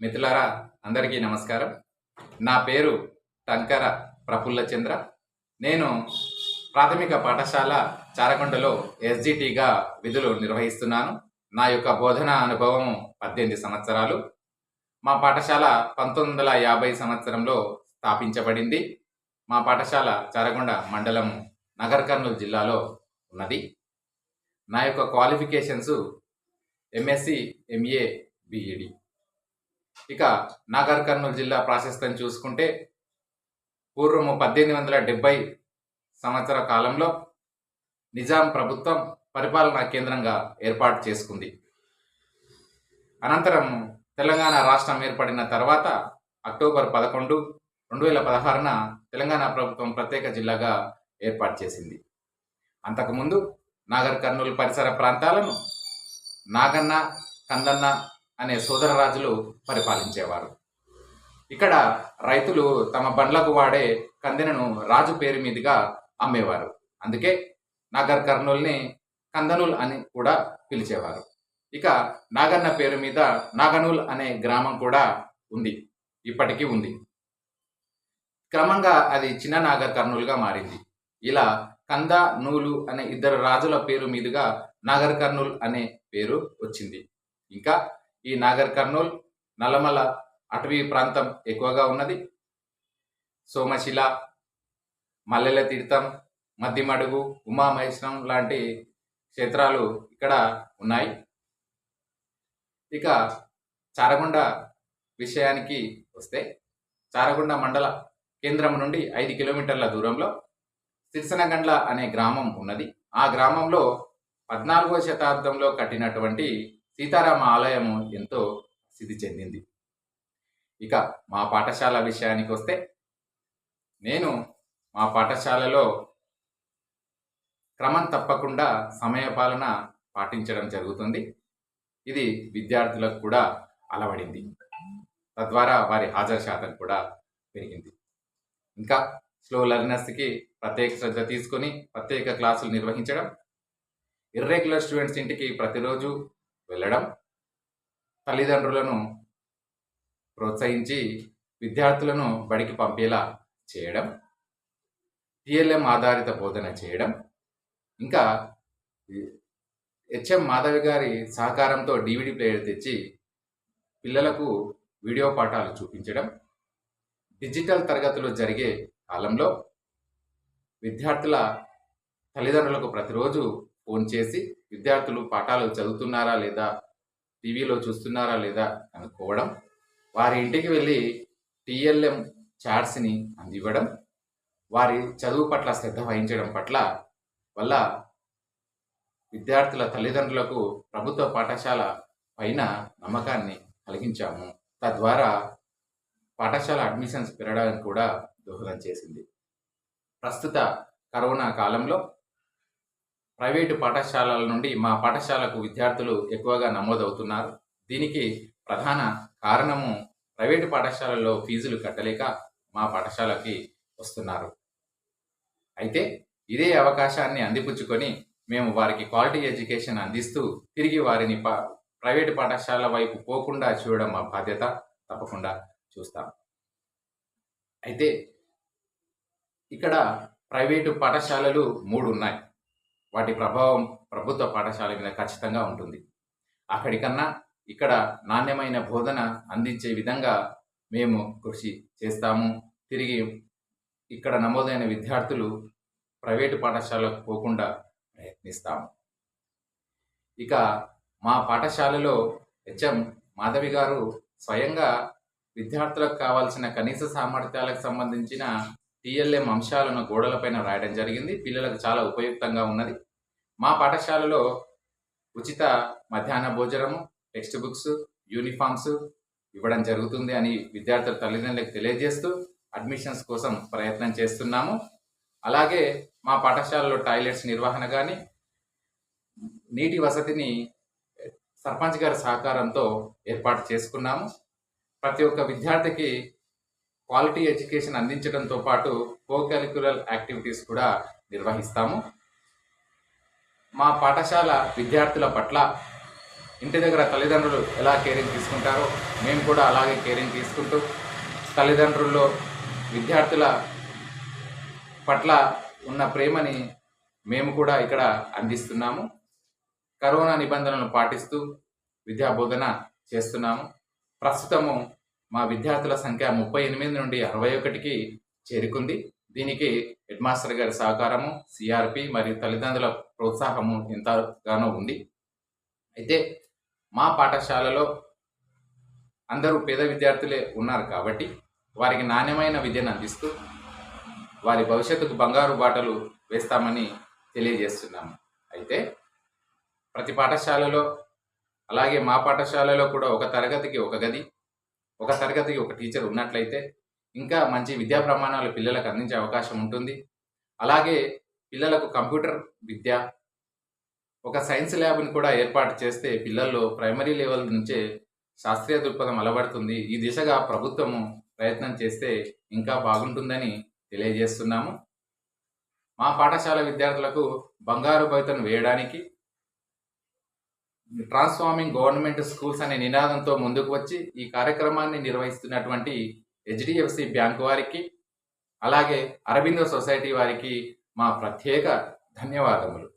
మిత్రులారా, అందరికీ నమస్కారం. నా పేరు టంకర ప్రఫుల్ల చంద్ర. నేను ప్రాథమిక పాఠశాల చారకొండలో ఎస్జిటిగా విధులు నిర్వహిస్తున్నాను. నా యొక్క బోధనా అనుభవం 18 సంవత్సరాలు. మా పాఠశాల 1950 సంవత్సరంలో స్థాపించబడింది. మా పాఠశాల చారకొండ మండలం నగర్ కర్నూలు జిల్లాలో ఉన్నది. నా యొక్క క్వాలిఫికేషన్స్ ఎంఎస్సి, ఎంఏ, బిఈడి. ఇక నాగర్ కర్నూలు జిల్లా ప్రాశస్త్యం చూసుకుంటే పూర్వము 1870 సంవత్సర కాలంలో నిజాం ప్రభుత్వం పరిపాలనా కేంద్రంగా ఏర్పాటు చేసుకుంది. అనంతరం తెలంగాణ రాష్ట్రం ఏర్పడిన తర్వాత అక్టోబర్ 11, 2016న తెలంగాణ ప్రభుత్వం ప్రత్యేక జిల్లాగా ఏర్పాటు చేసింది. అంతకుముందు నాగర్ కర్నూలు పరిసర ప్రాంతాలను నాగన్న, కందన్న అనే సోదర రాజులు పరిపాలించేవారు. ఇక్కడ రైతులు తమ బండ్లకు వాడే కందెనను రాజు పేరు మీదుగా అమ్మేవారు. అందుకే నాగర్ కర్నూల్ని కందనూల్ అని కూడా పిలిచేవారు. ఇక నాగన్న పేరు మీద నాగనూల్ అనే గ్రామం కూడా ఉంది, ఇప్పటికీ ఉంది. క్రమంగా అది చిన్న నాగర్ కర్నూలుగా మారింది. ఇలా కంద, నూలు అనే ఇద్దరు రాజుల పేరు మీదుగా నాగర్ కర్నూల్ అనే పేరు వచ్చింది. ఇంకా ఈ నాగర్ కర్నూల్ నల్లమల అటవీ ప్రాంతం ఎక్కువగా ఉన్నది. సోమశిల, మల్లెల తీర్థం, మద్దిమడుగు, ఉమామహేశ్వరం లాంటి క్షేత్రాలు ఇక్కడ ఉన్నాయి. ఇక చారగొండ విషయానికి వస్తే, చారగొండ మండల కేంద్రం నుండి 5 కిలోమీటర్ల దూరంలో సిరిసనగండ్ల అనే గ్రామం ఉన్నది. ఆ గ్రామంలో 14వ శతాబ్దంలో కట్టినటువంటి సీతారామ ఆలయము ఎంతో సిద్ధి చెందింది. ఇక మా పాఠశాల విషయానికి వస్తే, నేను మా పాఠశాలలో క్రమం తప్పకుండా సమయపాలన పాటించడం జరుగుతుంది. ఇది విద్యార్థులకు కూడా అలవడింది. తద్వారా వారి హాజరు శాతం కూడా పెరిగింది. ఇంకా స్లో లెర్నర్స్కి ప్రత్యేక శ్రద్ధ తీసుకొని ప్రత్యేక క్లాసులు నిర్వహించడం, ఇర్రెగ్యులర్ స్టూడెంట్స్ ఇంటికి ప్రతిరోజు వెళ్ళడం, తల్లిదండ్రులను ప్రోత్సహించి విద్యార్థులను బడికి పంపేలా చేయడం, టిఎల్ఎం ఆధారిత బోధన చేయడం, ఇంకా హెచ్ఎం మాధవి గారి సహకారంతో డివిడి ప్లేయర్ తెచ్చి పిల్లలకు వీడియో పాఠాలు చూపించడం, డిజిటల్ తరగతులు జరిగే కాలంలో విద్యార్థుల తల్లిదండ్రులకు ప్రతిరోజు ఫోన్ చేసి విద్యార్థులు పాఠాలు చదువుతున్నారా లేదా, టీవీలో చూస్తున్నారా లేదా అనుకోవడం, వారి ఇంటికి వెళ్ళి టిఎల్ఎం చాట్స్ని అందివ్వడం, వారి చదువు పట్ల శ్రద్ధ వహించడం పట్ల వల్ల విద్యార్థుల తల్లిదండ్రులకు ప్రభుత్వ పాఠశాల పైన నమ్మకాన్ని కలిగించాము. తద్వారా పాఠశాల అడ్మిషన్స్ పెరగడానికి కూడా దోహదం చేసింది. ప్రస్తుత కరోనా కాలంలో ప్రైవేటు పాఠశాలల నుండి మా పాఠశాలకు విద్యార్థులు ఎక్కువగా నమోదవుతున్నారు. దీనికి ప్రధాన కారణము ప్రైవేటు పాఠశాలల్లో ఫీజులు కట్టలేక మా పాఠశాలకి వస్తున్నారు. అయితే ఇదే అవకాశాన్ని అందిపుచ్చుకొని మేము వారికి క్వాలిటీ ఎడ్యుకేషన్ అందిస్తూ తిరిగి వారిని ప్రైవేటు పాఠశాల వైపు పోకుండా చూడడం మా బాధ్యత. తప్పకుండా చూస్తాం. అయితే ఇక్కడ ప్రైవేటు పాఠశాలలు 3 ఉన్నాయి. వాటి ప్రభావం ప్రభుత్వ పాఠశాల మీద ఖచ్చితంగా ఉంటుంది. అక్కడికన్నా ఇక్కడ నాణ్యమైన బోధన అందించే విధంగా మేము కృషి చేస్తాము. తిరిగి ఇక్కడ నమోదైన విద్యార్థులు ప్రైవేటు పాఠశాలకు పోకుండా ప్రయత్నిస్తాము. ఇక మా పాఠశాలలో హెచ్ఎం మాధవి గారు స్వయంగా విద్యార్థులకు కావాల్సిన కనీస సామర్థ్యాలకు సంబంధించిన టిఎల్ఎం అంశాలను గోడలపైన రాయడం జరిగింది. పిల్లలకు చాలా ఉపయుక్తంగా ఉన్నది. మా పాఠశాలలో ఉచిత మధ్యాహ్న భోజనము, టెక్స్ట్ బుక్స్, యూనిఫామ్స్ ఇవ్వడం జరుగుతుంది అని విద్యార్థుల తల్లిదండ్రులకు తెలియజేస్తూ అడ్మిషన్స్ కోసం ప్రయత్నం చేస్తున్నాము. అలాగే మా పాఠశాలలో టాయిలెట్స్ నిర్వహణ కానీ, నీటి వసతిని సర్పంచ్ గారి సహకారంతో ఏర్పాటు చేసుకున్నాము. ప్రతి ఒక్క విద్యార్థికి క్వాలిటీ ఎడ్యుకేషన్ అందించడంతో పాటు కో కరిక్యులర్ యాక్టివిటీస్ కూడా నిర్వహిస్తాము. మా పాఠశాల విద్యార్థుల పట్ల ఇంటి దగ్గర తల్లిదండ్రులు ఎలా కేరింగ్ తీసుకుంటారో మేము కూడా అలాగే కేరింగ్ తీసుకుంటూ తల్లిదండ్రుల్లో విద్యార్థుల పట్ల ఉన్న ప్రేమని మేము కూడా ఇక్కడ అందిస్తున్నాము. కరోనా నిబంధనలను పాటిస్తూ విద్యాబోధన చేస్తున్నాము. ప్రస్తుతము మా విద్యార్థుల సంఖ్య 38 నుండి 61కి చేరుకుంది. దీనికి హెడ్ మాస్టర్ గారి సహకారము, సిఆర్పి మరియు తల్లిదండ్రుల ప్రోత్సాహము ఎంతగానో ఉంది. అయితే మా పాఠశాలలో అందరూ పేద విద్యార్థులే ఉన్నారు కాబట్టి వారికి నాణ్యమైన విద్యను అందిస్తూ వారి భవిష్యత్తుకు బంగారు బాటలు వేస్తామని తెలియజేస్తున్నాము. అయితే ప్రతి పాఠశాలలో అలాగే మా పాఠశాలలో కూడా ఒక తరగతికి ఒక గది, ఒక తరగతికి ఒక టీచర్ ఉన్నట్లయితే ఇంకా మంచి విద్యా ప్రమాణాలు పిల్లలకు అందించే అవకాశం ఉంటుంది. అలాగే పిల్లలకు కంప్యూటర్ విద్య, ఒక సైన్స్ ల్యాబ్ని కూడా ఏర్పాటు చేస్తే పిల్లల్లో ప్రైమరీ లెవెల్ నుంచే శాస్త్రీయ దృక్పథం అలవడుతుంది. ఈ దిశగా ప్రభుత్వము ప్రయత్నం చేస్తే ఇంకా బాగుంటుందని తెలియజేస్తున్నాము. మా పాఠశాల విద్యార్థులకు బంగారు భవితను వేయడానికి ట్రాన్స్ఫార్మింగ్ గవర్నమెంట్ స్కూల్స్ అనే నినాదంతో ముందుకు వచ్చి ఈ కార్యక్రమాన్ని నిర్వహిస్తున్నటువంటి హెచ్డిఎఫ్సి బ్యాంక్ వారికి, అలాగే అరబిందో సొసైటీ వారికి మా ప్రత్యేక ధన్యవాదములు.